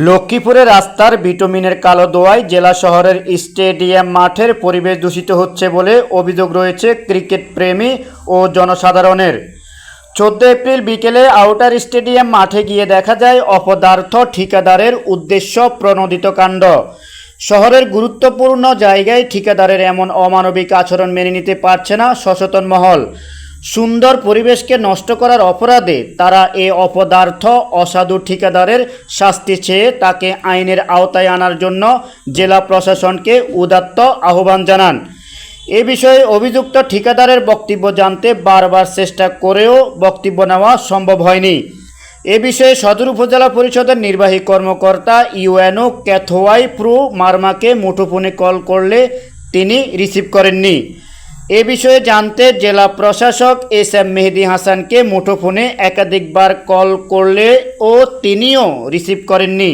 লক্ষ্মীপুরে রাস্তার বিটুমিনের কালো ধোঁয়ায় জেলা শহরের স্টেডিয়াম মাঠের পরিবেশ দূষিত হচ্ছে বলে অভিযোগ রয়েছে ক্রিকেট প্রেমী ও জনসাধারণের। 14 এপ্রিল বিকেলে আউটার স্টেডিয়াম মাঠে গিয়ে দেখা যায় অপদার্থ ঠিকাদারের উদ্দেশ্য প্রণোদিত কাণ্ড। শহরের গুরুত্বপূর্ণ জায়গায় ঠিকাদারের এমন অমানবিক আচরণ মেনে নিতে পারছে না সচেতন মহল। সুন্দর পরিবেশকে নষ্ট করার অপরাধে তারা এ অপদার্থ অসাধু ঠিকাদারের শাস্তি চেয়ে তাকে আইনের আওতায় আনার জন্য জেলা প্রশাসনকে উদাত্ত আহ্বান জানান। এ বিষয়ে অভিযুক্ত ঠিকাদারের বক্তব্য জানতে বারবার চেষ্টা করেও বক্তব্য নেওয়া সম্ভব হয়নি। এ বিষয়ে সদর উপজেলা পরিষদের নির্বাহী কর্মকর্তা ইউএনও ক্যাথওয়াই প্রো মার্মাকে মুঠোফোনে কল করলে তিনি রিসিভ করেননি। এ বিষয়ে জানতে জেলা প্রশাসক এস.এম. মেহেদী হাসানকে মুঠোফোনে একাধিকবার কল করলেও তিনিও রিসিভ করেননি।